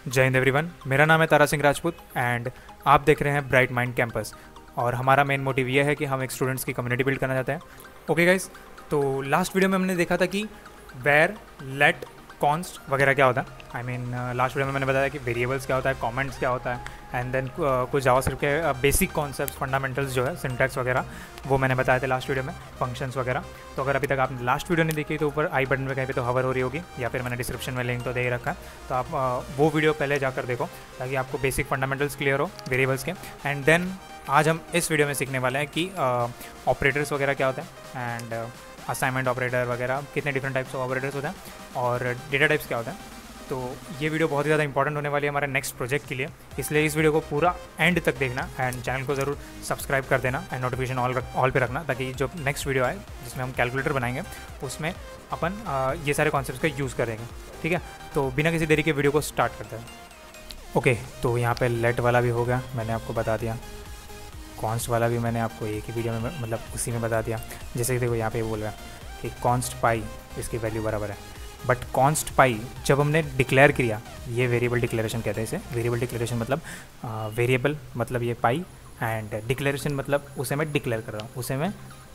जय हिंद एवरीवन, मेरा नाम है तारा सिंह राजपूत एंड आप देख रहे हैं ब्राइट माइंड कैंपस। और हमारा मेन मोटिव ये है कि हम एक स्टूडेंट्स की कम्युनिटी बिल्ड करना चाहते हैं। ओके गाइस, तो लास्ट वीडियो में हमने देखा था कि वेयर, लेट, कॉन्स्ट वगैरह क्या होता है। आई मीन लास्ट वीडियो में मैंने बताया कि वेरिएबल्स क्या होता है, कमेंट्स क्या होता है, एंड देन कुछ जावास्क्रिप्ट के बेसिक कॉन्सेप्ट्स, फंडामेंटल्स जो है, सिंटैक्स वगैरह, वो मैंने बताए थे लास्ट वीडियो में, फंक्शंस वगैरह। तो अगर अभी तक आपने लास्ट वीडियो नहीं देखी तो ऊपर आई बटन पे कहीं पे तो हवर हो रही होगी, या फिर मैंने डिस्क्रिप्शन में लिंक तो दे ही रखा है, तो आप वो वीडियो पहले जाकर देखो ताकि आपको बेसिक फंडामेंटल्स क्लियर हो वेरिएबल्स के। एंड देन आज हम इस वीडियो में सीखने वाले हैं कि ऑपरेटर्स वगैरह क्या होता है, एंड असाइनमेंट ऑपरेटर वगैरह, कितने डिफरेंट टाइप्स ऑफ ऑपरेटर्स होते हैं, और डेटा टाइप्स क्या होता है। तो ये वीडियो बहुत ही ज़्यादा इंपॉर्टेंट होने वाली है हमारे नेक्स्ट प्रोजेक्ट के लिए, इसलिए इस वीडियो को पूरा एंड तक देखना एंड चैनल को ज़रूर सब्सक्राइब कर देना एंड नोटिफिकेशन ऑल पे रखना, ताकि जो नेक्स्ट वीडियो आए जिसमें हम कैलकुलेटर बनाएंगे उसमें अपन ये सारे कॉन्सेप्ट्स का यूज़ करेंगे। ठीक है, तो बिना किसी देरी के वीडियो को स्टार्ट करते हैं। ओके, तो यहाँ पे लेट वाला भी हो गया, मैंने आपको बता दिया। कॉन्स्ट वाला भी मैंने आपको एक ही वीडियो में मतलब उसी में बता दिया। जैसे कि देखो यहाँ पे बोल रहा है कि कॉन्स्ट पाई इसकी वैल्यू बराबर है, बट कॉन्स्ट पाई जब हमने डिक्लेयर किया, ये वेरिएबल डिक्लेरेशन कहते हैं इसे। वेरिएबल डिक्लेरेशन मतलब वेरिएबल मतलब ये पाई, एंड डिक्लेरेशन मतलब उसे मैं डिक्लेयर कर रहा हूँ, उसे मैं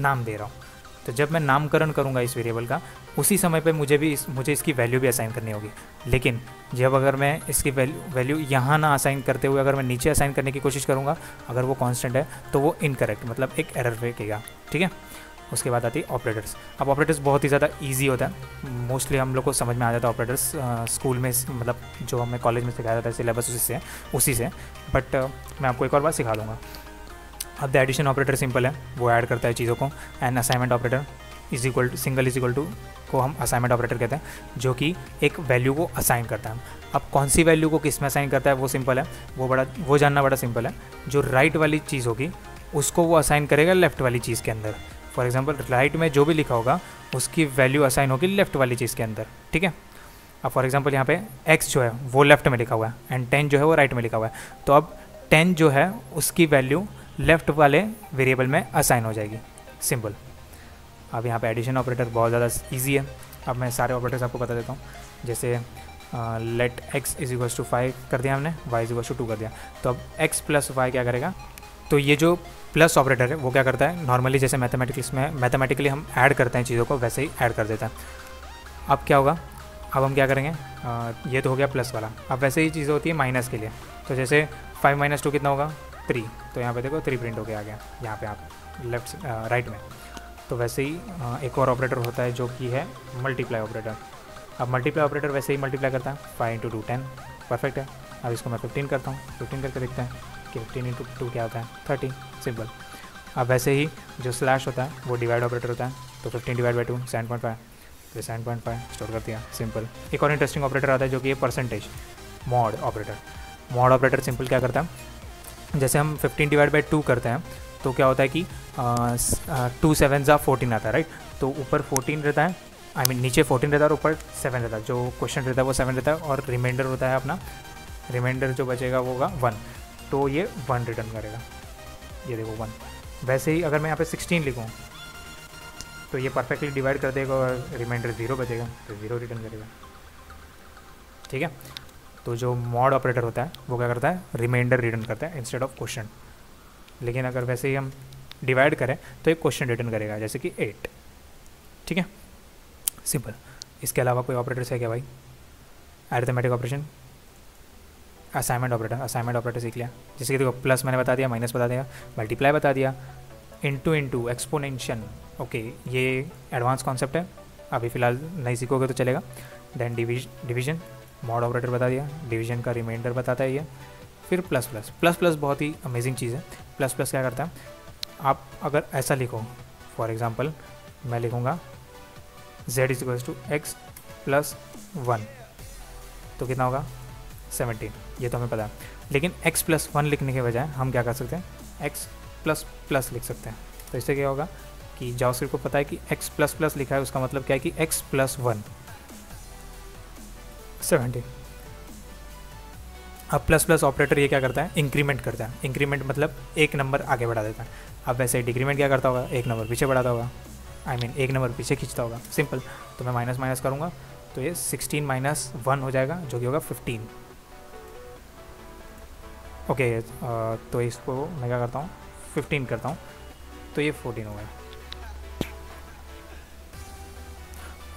नाम दे रहा हूँ। तो जब मैं नामकरण करूँगा इस वेरिएबल का, उसी समय पे मुझे इसकी वैल्यू भी असाइन करनी होगी। लेकिन जब अगर मैं इसकी वैल्यू यहाँ ना असाइन करते हुए अगर मैं नीचे असाइन करने की कोशिश करूँगा, अगर वो कांस्टेंट है तो वो इनकरेक्ट मतलब एक एरर फेंकेगा। ठीक है, उसके बाद आती है ऑपरेटर्स। अब ऑपरेटर्स बहुत ही ज़्यादा ईजी होता है, मोस्टली हम लोग को समझ में आ जाता है ऑपरेटर्स स्कूल में, मतलब जो हमें कॉलेज में सिखाया जाता है सिलेबस उसी से। बट मैं आपको एक और बात सिखा दूँगा। अब द एडिशन ऑपरेटर सिंपल है, वो ऐड करता है चीज़ों को। And assignment operator single is equal to को हम असाइनमेंट ऑपरेटर कहते हैं, जो कि एक वैल्यू को असाइन करता है। अब कौन सी वैल्यू को किस में असाइन करता है वो सिंपल है, वो जानना बड़ा सिंपल है। जो राइट वाली चीज़ होगी उसको वो असाइन करेगा लेफ्ट वाली चीज़ के अंदर। फॉर एग्जाम्पल राइट में जो भी लिखा होगा उसकी वैल्यू असाइन होगी लेफ्ट वाली चीज़ के अंदर। ठीक है, अब फॉर एग्जाम्पल यहाँ पे x जो है वो लेफ्ट में लिखा हुआ है एंड 10 जो है वो राइट में लिखा हुआ है, तो अब 10 जो है उसकी वैल्यू लेफ्ट वाले वेरिएबल में असाइन हो जाएगी। सिंपल। अब यहाँ पे एडिशन ऑपरेटर बहुत ज़्यादा ईजी है। अब मैं सारे ऑपरेटर्स आपको बता देता हूँ। जैसे let x is equals to 5 कर दिया हमने, y इज इक्वल्स टू 2 कर दिया, तो अब x प्लस वाई क्या करेगा, तो ये जो प्लस ऑपरेटर है वो क्या करता है, नॉर्मली जैसे मैथमेटिकली हम ऐड करते हैं चीज़ों को वैसे ही ऐड कर देता है। अब क्या होगा, अब हम क्या करेंगे, ये तो हो गया प्लस वाला। अब वैसे ही चीज़ें होती है माइनस के लिए, तो जैसे 5 - 2 कितना होगा 3, तो यहाँ पे देखो 3 प्रिंट होके आ गया यहाँ पे आप लेफ्ट राइट में। तो वैसे ही एक और ऑपरेटर होता है जो कि है मल्टीप्लाई ऑपरेटर। अब मल्टीप्लाई ऑपरेटर वैसे ही मल्टीप्लाई करता है, 5 × 2 10, परफेक्ट है। अब इसको मैं 15 करता हूँ, 15 करके देखते हैं कि 15 × 2 क्या होता है, 30, सिंपल। अब वैसे ही जो स्लैश होता है वो डिवाइड ऑपरेटर होता है, तो 15 / 2 7.5, तो 7.5 स्टोर कर दिया, सिंपल। एक और इंटरेस्टिंग ऑपरेटर आता है जो कि है percentage, mod operator. Mod operator simple क्या करता है, जैसे हम 15 / 2 करते हैं तो क्या होता है कि 2 7 = 14 आता है, राइट। तो ऊपर 14 रहता है, आई मीन नीचे 14 रहता है और ऊपर 7 रहता है। जो क्वेश्चन रहता है वो 7 रहता है और रिमाइंडर होता है अपना, रिमाइंडर जो बचेगा वो होगा 1, तो ये 1 रिटर्न करेगा, ये देखो 1। वैसे ही अगर मैं यहाँ पे 16 लिखूँ तो ये परफेक्टली डिवाइड कर देगा और रिमाइंडर 0 बचेगा, तो 0 रिटर्न करेगा। ठीक है, तो जो मॉड ऑपरेटर होता है वो क्या करता है, रिमाइंडर रिटर्न करता है इंस्टेड ऑफ क्वेश्चन। लेकिन अगर वैसे ही हम डिवाइड करें तो एक क्वेश्चन रिटर्न करेगा, जैसे कि 8। ठीक है, सिंपल। इसके अलावा कोई ऑपरेटर्स है क्या भाई, अरिथमेटिक ऑपरेशन, असाइनमेंट ऑपरेटर सीख लिया। जैसे कि देखो प्लस मैंने बता दिया, माइनस बता दिया, मल्टीप्लाई बता दिया, इंटू एक्सपोनेंशियल। ओके, ये एडवांस कॉन्सेप्ट है, अभी फ़िलहाल नहीं सीखोगे तो चलेगा। देन डिवीजन, मॉड ऑपरेटर बता दिया, डिवीजन का रिमाइंडर बताता है ये। फिर प्लस बहुत ही अमेजिंग चीज़ है। प्लस क्या करता है, आप अगर ऐसा लिखो, फॉर एग्जांपल मैं लिखूँगा z = x + 1, तो कितना होगा 17, ये तो हमें पता है। लेकिन x + 1 लिखने के बजाय हम क्या कर सकते हैं, x ++ लिख सकते हैं। तो इससे क्या होगा कि जावास्क्रिप्ट को पता है कि x ++ लिखा है, उसका मतलब क्या है कि x + 1 17। अब प्लस ऑपरेटर ये क्या करता है, इंक्रीमेंट करता है। इंक्रीमेंट मतलब एक नंबर आगे बढ़ा देता है। अब वैसे डिक्रीमेंट क्या करता होगा, एक नंबर पीछे बढ़ाता होगा, आई मीन एक नंबर पीछे खींचता होगा, सिंपल। तो मैं माइनस करूँगा तो ये 16 - 1 हो जाएगा, जो कि होगा 15। ओके तो इसको मैं क्या करता हूँ 15 करता हूँ, तो ये 14 हो गया।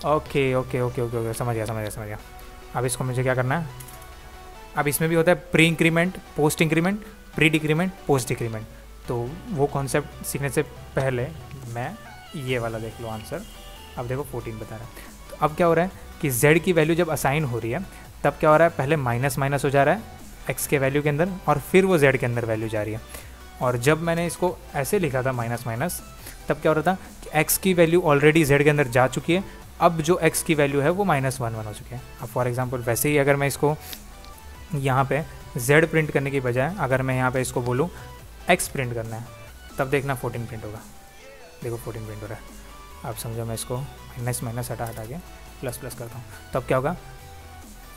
Okay okay okay okay okay समझ गया। अब इसको मुझे क्या करना है, अब इसमें भी होता है pre increment, post increment, pre decrement, post decrement. तो वो कॉन्सेप्ट सीखने से पहले मैं ये वाला देख लो आंसर। अब देखो 14 बता रहा है। तो अब क्या हो रहा है कि z की वैल्यू जब असाइन हो रही है तब क्या हो रहा है, पहले माइनस माइनस हो जा रहा है x के वैल्यू के अंदर और फिर वो z के अंदर वैल्यू जा रही है। और जब मैंने इसको ऐसे लिखा था माइनस माइनस, तब क्या हो रहा था कि x की वैल्यू ऑलरेडी z के अंदर जा चुकी है, अब जो x की वैल्यू है वो -1 हो चुकी है। अब फॉर एग्जांपल वैसे ही अगर मैं इसको यहाँ पे z प्रिंट करने की बजाय अगर मैं यहाँ पे इसको बोलूँ x प्रिंट करना है, तब देखना 14 प्रिंट होगा। देखो 14 प्रिंट हो रहा है। अब समझो मैं इसको माइनस माइनस हटा के प्लस प्लस करता हूँ, तब क्या होगा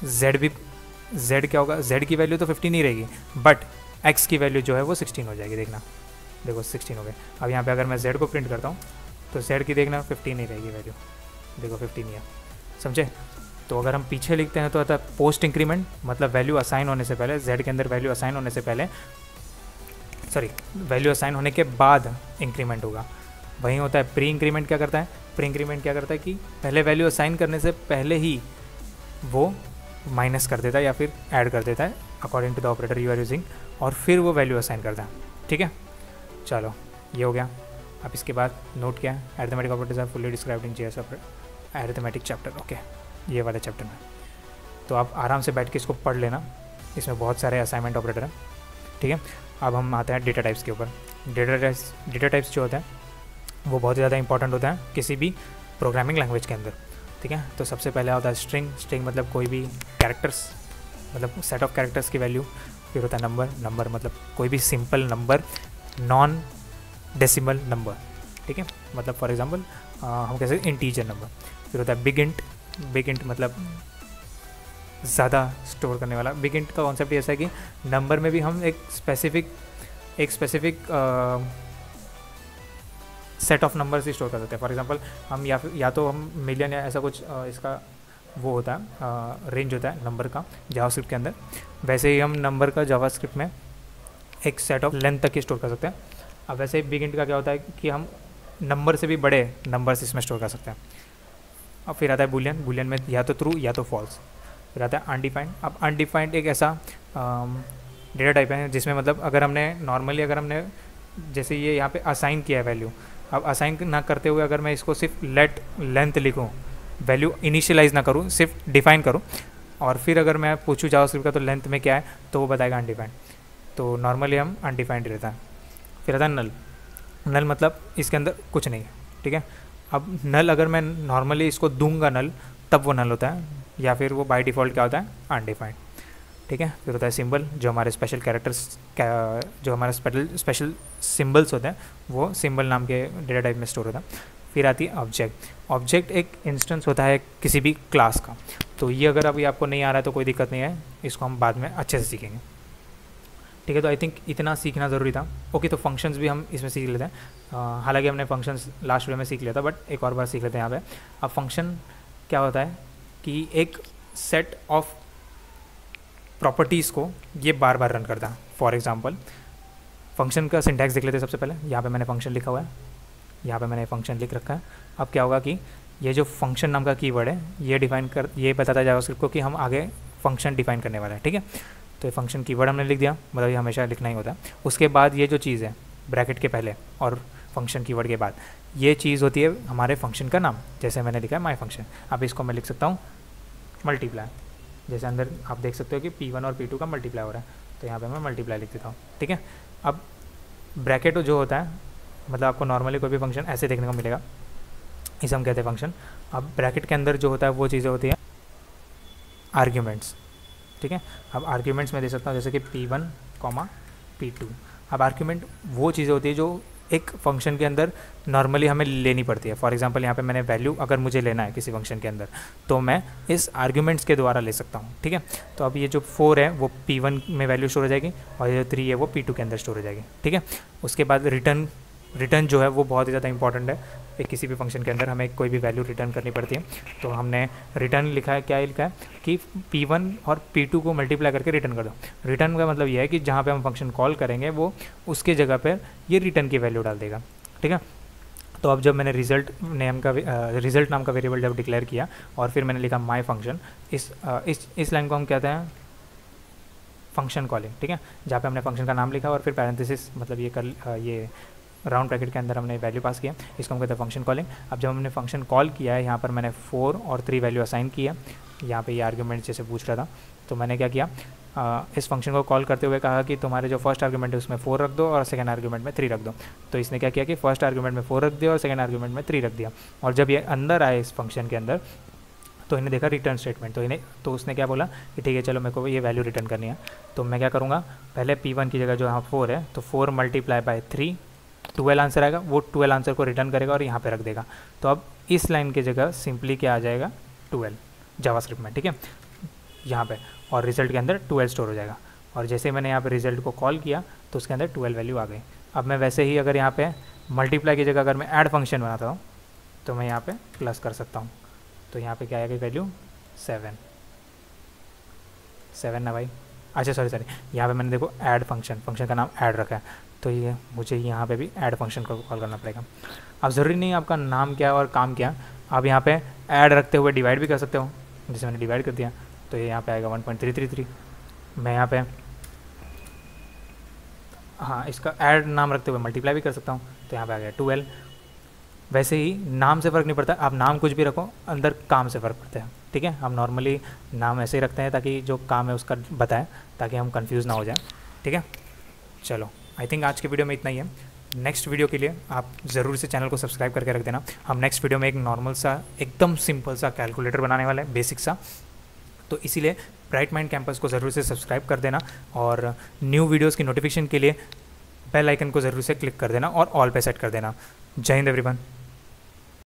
z क्या होगा, z की वैल्यू तो 15 ही रहेगी, बट x की वैल्यू जो है वो 16 हो जाएगी। देखना देखो 16 हो गए। अब यहाँ पे अगर मैं z को प्रिंट करता हूँ तो z की देखना 15 ही रहेगी वैल्यू, देखो 15 ही है, समझे। तो अगर हम पीछे लिखते हैं तो आता है पोस्ट इंक्रीमेंट, मतलब वैल्यू असाइन होने से पहले, z के अंदर वैल्यू असाइन होने से पहले, सॉरी वैल्यू असाइन होने के बाद इंक्रीमेंट होगा। वहीं होता है प्री इंक्रीमेंट। क्या करता है प्री इंक्रीमेंट, क्या करता है कि पहले वैल्यू असाइन करने से पहले ही वो माइनस कर देता है या फिर ऐड कर देता है according to the operator you are using, और फिर वो वैल्यू असाइन करता है। ठीक है, चलो ये हो गया। अब इसके बाद नोट क्या है, arithmetic operators are fully described in GS arithmetic chapter. Okay, ये वाले चैप्टर में तो आप आराम से बैठ के इसको पढ़ लेना, इसमें बहुत सारे असाइनमेंट ऑपरेटर हैं। ठीक है, अब हम आते हैं डेटा टाइप्स के ऊपर। डेटा टाइप्स जो होते हैं वो बहुत ज़्यादा इंपॉर्टेंट होता है किसी भी प्रोग्रामिंग लैंग्वेज के अंदर। ठीक है, तो सबसे पहले होता है स्ट्रिंग मतलब कोई भी कैरेक्टर्स, मतलब सेट ऑफ कैरेक्टर्स की वैल्यू। फिर होता है नंबर मतलब कोई भी simple number, non decimal number. ठीक है, मतलब फॉर एग्जांपल हम कैसे इंटीजर नंबर। फिर होता है बिग इंट मतलब ज़्यादा स्टोर करने वाला। बिग इंट का कॉन्सेप्ट ऐसा है कि नंबर में भी हम एक specific set of numbers he store कर सकते हैं। फॉर एग्जांपल हम या तो हम मिलियन या ऐसा कुछ इसका वो होता है रेंज होता है नंबर का जावास्क्रिप्ट के अंदर, वैसे ही हम नंबर का जावास्क्रिप्ट में एक सेट ऑफ लेंथ तक ही स्टोर कर सकते हैं। अब वैसे ही बिग इंट का क्या होता है कि हम नंबर से भी बड़े नंबर्स इसमें स्टोर कर सकते हैं। अब फिर आता है बुलियन में या तो ट्रू या तो फॉल्स। फिर आता है अनडिफाइंड। अब अनडिफाइंड एक ऐसा डेटा टाइप है जिसमें मतलब अगर हमने जैसे ये यहाँ पे असाइन किया है वैल्यू, अब असाइन ना करते हुए अगर मैं इसको सिर्फ लेंथ लिखूँ, वैल्यू इनिशियलाइज ना करूँ, सिर्फ डिफाइन करूँ, और फिर अगर मैं पूछूँ जावास्क्रिप्ट का तो लेंथ में क्या है, तो वो बताएगा अनडिफाइंड। तो नॉर्मली हम अनडिफाइंड रहता है। फिर आता है नल मतलब इसके अंदर कुछ नहीं है। ठीक है, अब नल अगर मैं नॉर्मली इसको दूंगा नल, तब वो नल होता है, या फिर वो बाय डिफ़ॉल्ट क्या होता है अनडिफाइंड। ठीक है, फिर होता है सिंबल, जो हमारे स्पेशल कैरेक्टर्स जो हमारे स्पेशल सिंबल्स होते हैं वो सिंबल नाम के डेटा टाइप में स्टोर होता है। फिर आती है ऑब्जेक्ट एक इंस्टेंस होता है किसी भी क्लास का। तो ये अगर अभी आपको नहीं आ रहा है तो कोई दिक्कत नहीं है, इसको हम बाद में अच्छे से सीखेंगे। ठीक है, तो आई थिंक इतना सीखना ज़रूरी था। ओके, तो फंक्शंस भी हम इसमें सीख लेते हैं। हालांकि हमने फंक्शंस लास्ट वीडियो में सीख लिया था, बट एक और बार सीख लेते हैं यहाँ पे। अब फंक्शन क्या होता है कि एक सेट ऑफ प्रॉपर्टीज़ को ये बार बार रन करता है। फॉर एग्जांपल फंक्शन का सिंटैक्स देख लेते हैं सबसे पहले। यहाँ पे मैंने फंक्शन लिखा हुआ है, यहाँ पे मैंने फंक्शन लिख रखा है। अब क्या होगा कि ये जो फंक्शन नाम का कीवर्ड है ये बताता जाएगा उसको कि हम आगे फंक्शन डिफाइन करने वाला है। ठीक है, तो ये फंक्शन कीवर्ड हमने लिख दिया, मतलब ये हमेशा लिखना ही होता है। उसके बाद ये जो चीज़ है ब्रैकेट के पहले और फंक्शन कीवर्ड के बाद, ये चीज़ होती है हमारे फंक्शन का नाम। जैसे मैंने लिखा है माई फंक्शन, अब इसको मैं लिख सकता हूँ मल्टीप्लाई। जैसे अंदर आप देख सकते हो कि P1 और P2 का मल्टीप्लाई हो रहा है, तो यहाँ पे मैं मल्टीप्लाई लिख देता हूँ। ठीक है, अब ब्रैकेट जो होता है, मतलब आपको नॉर्मली कोई भी फंक्शन ऐसे देखने को मिलेगा, इसे हम कहते हैं फंक्शन। अब ब्रैकेट के अंदर जो होता है वो चीज़ें होती हैं आर्ग्यूमेंट्स। ठीक है, अब आर्ग्यूमेंट्स में दे सकता हूँ जैसे कि P1, P2। अब आर्ग्यूमेंट वो चीज़ें होती है जो एक फंक्शन के अंदर नॉर्मली हमें लेनी पड़ती है। फॉर एग्जांपल यहाँ पे मैंने वैल्यू अगर मुझे लेना है किसी फंक्शन के अंदर, तो मैं इस आर्ग्यूमेंट्स के द्वारा ले सकता हूँ। ठीक है, तो अब ये जो 4 है वो P1 में वैल्यू स्टोर हो जाएगी, और ये जो 3 है वो P2 के अंदर स्टोर हो जाएगी। ठीक है, उसके बाद रिटर्न जो है वो बहुत ही ज़्यादा इंपॉर्टेंट है। एक किसी भी फंक्शन के अंदर हमें कोई भी वैल्यू रिटर्न करनी पड़ती है। तो हमने रिटर्न लिखा है, क्या लिखा है कि P1 और P2 को मल्टीप्लाई करके रिटर्न कर दो। रिटर्न का मतलब ये है कि जहाँ पे हम फंक्शन कॉल करेंगे वो उसके जगह पर ये रिटर्न की वैल्यू डाल देगा, ठीक है। तो अब जब मैंने रिजल्ट नाम का वेरिएबल जब डिक्लेयर किया और फिर मैंने लिखा माई फंक्शन, इस लाइन को हम कहते हैं फंक्शन कॉलिंग, ठीक है, जहाँ पे हमने फंक्शन का नाम लिखा और फिर पैरेंथेसिस मतलब ये राउंड ब्रैकेट के अंदर हमने वैल्यू पास किया, इसको हम कहते हैं फंक्शन कॉलिंग। अब जब हमने फंक्शन कॉल किया है, यहाँ पर मैंने 4 और 3 वैल्यू असाइन किया। यहाँ पे ये आर्ग्यूमेंट जैसे पूछ रहा था, तो मैंने क्या किया, इस फंक्शन को कॉल करते हुए कहा कि तुम्हारे जो फर्स्ट आर्ग्यूमेंट है उसमें 4 रख दो और सेकंड आर्ग्यूमेंट में 3 रख दो। तो इसने क्या किया कि फर्स्ट आर्ग्यूमेंट में 4 रख दिया और सेकंड आर्ग्यूमेंट में 3 रख दिया। और जब ये अंदर आए इस फंक्शन के अंदर तो इन्हें देखा रिटर्न स्टेटमेंट, तो उसने क्या बोला कि ठीक है चलो मेरे को ये वैल्यू रिटर्न करनी है। तो मैं क्या करूँगा, पहले P1 की जगह जो यहाँ 4 है तो 4 मल्टीप्लाई बाय 3 12 आंसर आएगा, वो 12 आंसर को रिटर्न करेगा और यहाँ पे रख देगा। तो अब इस लाइन की जगह सिंपली क्या आ जाएगा 12 जावास्क्रिप्ट में, ठीक है, यहाँ पे, और रिजल्ट के अंदर 12 स्टोर हो जाएगा। और जैसे मैंने यहाँ पे रिजल्ट को कॉल किया तो उसके अंदर 12 वैल्यू आ गई। अब मैं वैसे ही अगर यहाँ पे मल्टीप्लाई की जगह अगर मैं ऐड फंक्शन बनाता हूँ तो मैं यहाँ पे प्लस कर सकता हूँ। तो यहाँ पे क्या आएगी वैल्यू 7 ना भाई, अच्छा सॉरी यहाँ पे मैंने देखो ऐड फंक्शन का नाम ऐड रखा है, तो ये मुझे यहाँ पे भी ऐड फंक्शन को कॉल करना पड़ेगा। अब ज़रूरी नहीं आपका नाम क्या और काम क्या, आप यहाँ पे ऐड रखते हुए डिवाइड भी कर सकते हो। जैसे मैंने डिवाइड कर दिया तो ये यहाँ पे आएगा 1.333। मैं यहाँ पे हाँ इसका ऐड नाम रखते हुए मल्टीप्लाई भी कर सकता हूँ, तो यहाँ पे आ गया 12। वैसे ही नाम से फ़र्क नहीं पड़ता, आप नाम कुछ भी रखो, अंदर काम से फ़र्क पड़ता है, ठीक है। हम नॉर्मली नाम ऐसे ही रखते हैं ताकि जो काम है उसका बताएं, ताकि हम कंफ्यूज ना हो जाए, ठीक है। चलो आई थिंक आज के वीडियो में इतना ही है। नेक्स्ट वीडियो के लिए आप ज़रूर से चैनल को सब्सक्राइब करके रख देना। हम नेक्स्ट वीडियो में एक नॉर्मल सा एकदम सिंपल सा कैलकुलेटर बनाने वाले हैं, बेसिक सा, तो इसीलिए ब्राइट माइंड कैंपस को ज़रूर से सब्सक्राइब कर देना और न्यू वीडियोज़ की नोटिफिकेशन के लिए बेल आइकन को ज़रूर से क्लिक कर देना और ऑल पे सेट कर देना। जय हिंद एवरीवन।